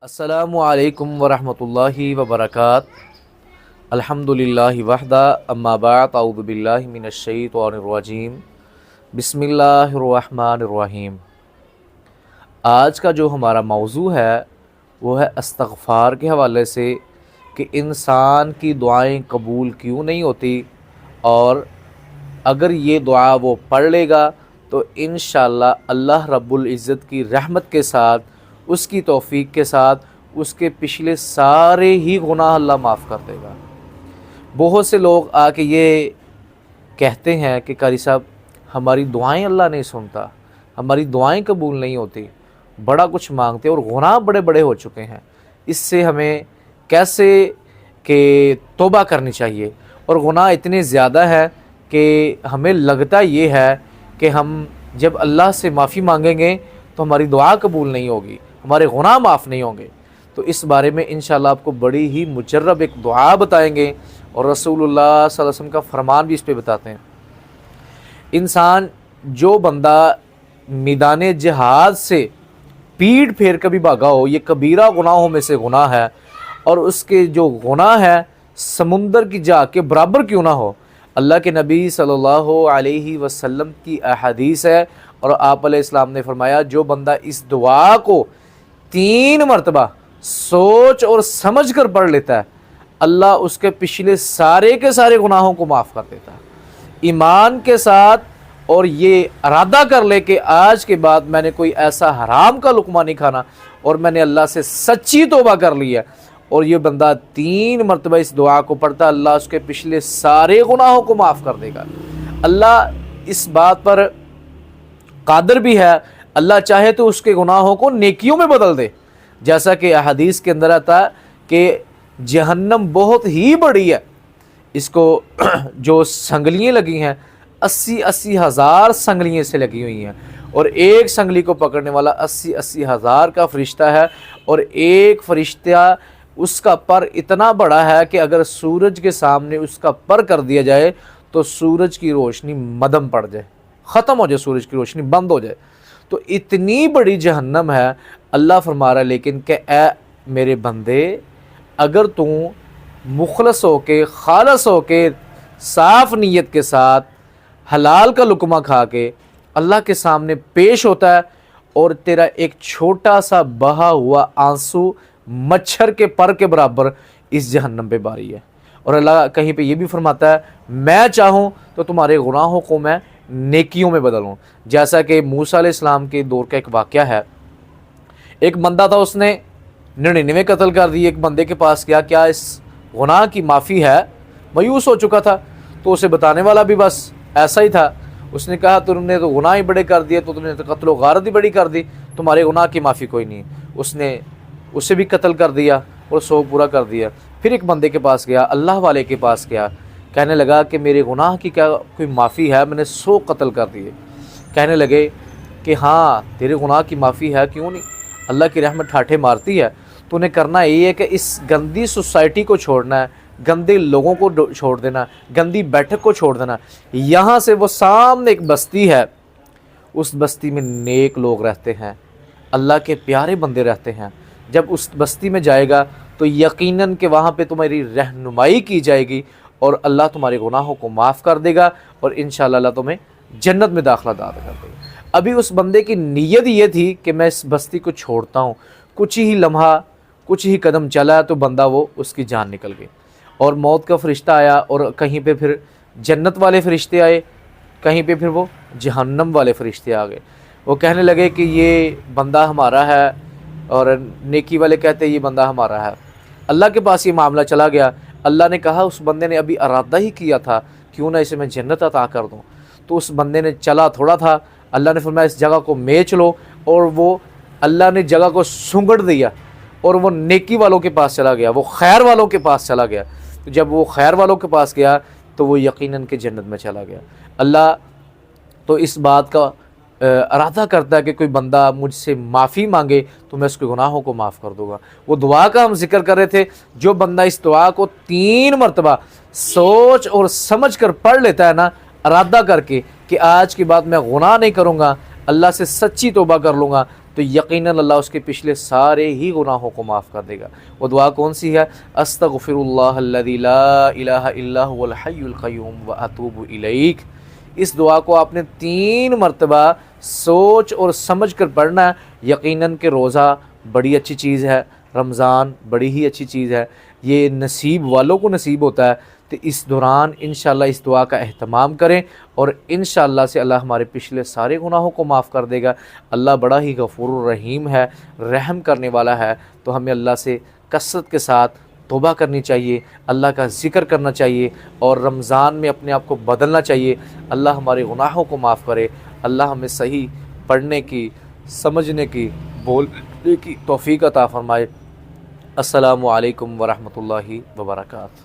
अस्सलामु अलैकुम वरहमतुल्लाहि वबरकातुहू। अल्हम्दुलिल्लाहि वहदा अम्मा बाद अऊज़ु बिल्लाहि मिनश्शैतानिर्रजीम बिस्मिल्लाहिर्रहमानिर्रहीम। आज का जो हमारा मौजू है वो है इस्तग़फ़ार के हवाले से कि इंसान की दुआएं कबूल क्यों नहीं होती, और अगर ये दुआ वो पढ़ लेगा तो इंशाअल्लाह अल्लाह रब्बुल इज़्ज़त की रहमत के साथ, उसकी तौफ़ीक के साथ उसके पिछले सारे ही गुनाह अल्लाह माफ़ कर देगा। बहुत से लोग आके ये कहते हैं कि कारी साहब हमारी दुआएं अल्लाह नहीं सुनता, हमारी दुआएं कबूल नहीं होती, बड़ा कुछ मांगते और गुनाह बड़े बड़े हो चुके हैं, इससे हमें कैसे कि तौबा करनी चाहिए। और गुनाह इतने ज़्यादा है कि हमें लगता ये है कि हम जब अल्लाह से माफ़ी मांगेंगे तो हमारी दुआ कबूल नहीं होगी, हमारे गुनाह माफ़ नहीं होंगे। तो इस बारे में इंशाअल्लाह आपको बड़ी ही मुजर्रब एक दुआ बताएंगे और रसूलुल्लाह सल्लल्लाहु अलैहि वसल्लम का फरमान भी इस पे बताते हैं। इंसान जो बंदा मैदान जिहाद से पीठ फेर कभी भागा हो, ये कबीरा गुनाहों में से गुनाह है, और उसके जो गुनाह है समुंदर की जा के बराबर क्यों ना हो। अल्लाह के नबी सल्लल्लाहु अलैहि वसल्लम की अहदीस है और आप अलैहिस्सलाम ने फरमाया जो बंदा इस दुआ को 3 मरतबा सोच और समझ कर पढ़ लेता है, अल्लाह उसके पिछले सारे के सारे गुनाहों को माफ़ कर देता है ईमान के साथ। और ये इरादा कर ले कि आज के बाद मैंने कोई ऐसा हराम का लुक़मा नहीं खाना और मैंने अल्लाह से सच्ची तौबा कर ली है, और ये बंदा 3 मरतबा इस दुआ को पढ़ता, अल्लाह उसके पिछले सारे गुनाहों को माफ़ कर देगा। अल्लाह इस बात पर कादिर भी है, अल्लाह चाहे तो उसके गुनाहों को नेकियों में बदल दे। जैसा कि हदीस के अंदर आता है कि जहन्नम बहुत ही बड़ी है, इसको जो संगलियाँ लगी हैं 80-80 हज़ार संगलियाँ से लगी हुई हैं, और एक संगली को पकड़ने वाला 80-80 हज़ार का फरिश्ता है, और एक फरिश्ता उसका पर इतना बड़ा है कि अगर सूरज के सामने उसका पर कर दिया जाए तो सूरज की रोशनी मदम पड़ जाए, ख़त्म हो जाए, सूरज की रोशनी बंद हो जाए। तो इतनी बड़ी जहन्नम है। अल्लाह फरमा रहा है लेकिन कि ए मेरे बंदे, अगर तू मुखलस हो के, खालस हो के, साफ़ नीयत के साथ हलाल का लुक़मा खा के अल्लाह के सामने पेश होता है, और तेरा एक छोटा सा बहा हुआ आंसू मच्छर के पर के बराबर इस जहन्नम पे बारी है। और अल्लाह कहीं पे ये भी फरमाता है मैं चाहूँ तो तुम्हारे गुनाहों को मैं नेकियों में बदलूँ। जैसा कि मूसा अलैहिस्सलाम के दौर का एक वाक़या है, एक बंदा था, उसने 99 कत्ल कर दिए। एक बंदे के पास गया, क्या इस गुनाह की माफ़ी है? मायूस हो चुका था, तो उसे बताने वाला भी बस ऐसा ही था। उसने कहा तुमने तो गुनाह ही बड़े कर दिए, तो तुमने तो कत्ल व गारत ही बड़ी कर दी, तुम्हारे गुनाह की माफ़ी कोई नहीं। उसने उसे भी कत्ल कर दिया और 100 पूरा कर दिया। फिर एक बंदे के पास गया, अल्लाह वाले के पास गया, कहने लगा कि मेरे गुनाह की क्या कोई माफ़ी है? मैंने 100 कत्ल कर दिए। कहने लगे कि हाँ तेरे गुनाह की माफ़ी है, क्यों नहीं, अल्लाह की रहमत ठाठे मारती है। तो उन्हें करना ये है कि इस गंदी सोसाइटी को छोड़ना है, गंदे लोगों को छोड़ देना, गंदी बैठक को छोड़ देना। यहाँ से वो सामने एक बस्ती है, उस बस्ती में नेक लोग रहते हैं, अल्लाह के प्यारे बंदे रहते हैं। जब उस बस्ती में जाएगा तो यकीनन कि वहाँ पे तुम्हारी रहनुमाई की जाएगी और अल्लाह तुम्हारे गुनाहों को माफ़ कर देगा, और इंशाअल्लाह अल्लाह तुम्हें जन्नत में दाखिला दाता कर देगा। अभी उस बंदे की नीयत ये थी कि मैं इस बस्ती को छोड़ता हूँ। कुछ ही लम्हा, कुछ ही कदम चला तो बंदा वो उसकी जान निकल गई, और मौत का फरिश्ता आया, और कहीं पे फिर जन्नत वाले फरिश्ते आए, कहीं पे फिर वो जहन्नम वाले फरिश्ते आ गए। वो कहने लगे कि ये बंदा हमारा है, और नेकी वाले कहते ये बंदा हमारा है। अल्लाह के पास ये मामला चला गया। अल्लाह ने कहा उस बंदे ने अभी इरादा ही किया था, क्यों ना इसे मैं जन्नत अता कर दूँ। तो उस बंदे ने चला थोड़ा था, अल्लाह ने फरमाया इस जगह को बेच लो, और वो अल्लाह ने जगह को सूंघ दिया और वो नेकी वालों के पास चला गया, वो खैर वालों के पास चला गया। तो जब वो खैर वालों के पास गया तो वो यकीनन के जन्नत में चला गया। अल्लाह तो इस बात का इरादा करता है कि कोई बंदा मुझसे माफ़ी मांगे तो मैं उसके गुनाहों को माफ़ कर दूँगा। वो दुआ का हम जिक्र कर रहे थे, जो बंदा इस दुआ को 3 मरतबा सोच और समझ कर पढ़ लेता है ना, इरादा करके कि आज के बाद मैं गुनाह नहीं करूँगा, अल्लाह से सच्ची तौबा कर लूँगा, تو یقیناً اللہ اس کے پچھلے سارے ہی گناہوں کو معاف کر دے گا۔ وہ دعا کون سی ہے؟ استغفر اللہ الذی لا الہ الا هو الحی القیوم واتوب الیک۔ اس دعا کو آپ نے 3 مرتبہ سوچ اور سمجھ کر پڑھنا ہے۔ یقیناً کہ روزہ بڑی اچھی چیز ہے، رمضان بڑی ہی اچھی چیز ہے، یہ نصیب والوں کو نصیب ہوتا ہے۔ تو اس دوران انشاءاللہ اس دعا کا اہتمام کریں، اور انشاءاللہ سے اللہ ہمارے پچھلے سارے گناہوں کو معاف کر دے گا۔ اللہ بڑا ہی غفور الرحیم ہے، رحم کرنے والا ہے۔ تو ہمیں اللہ سے کثرت کے ساتھ توبہ کرنی چاہیے، اللہ کا ذکر کرنا چاہیے، اور رمضان میں اپنے آپ کو بدلنا چاہیے۔ اللہ ہمارے گناہوں کو معاف کرے، اللہ ہمیں صحیح پڑھنے کی، سمجھنے کی، بولنے کی توفیق عطا فرمائے۔ السلام علیکم ورحمۃ اللہ وبرکاتہ۔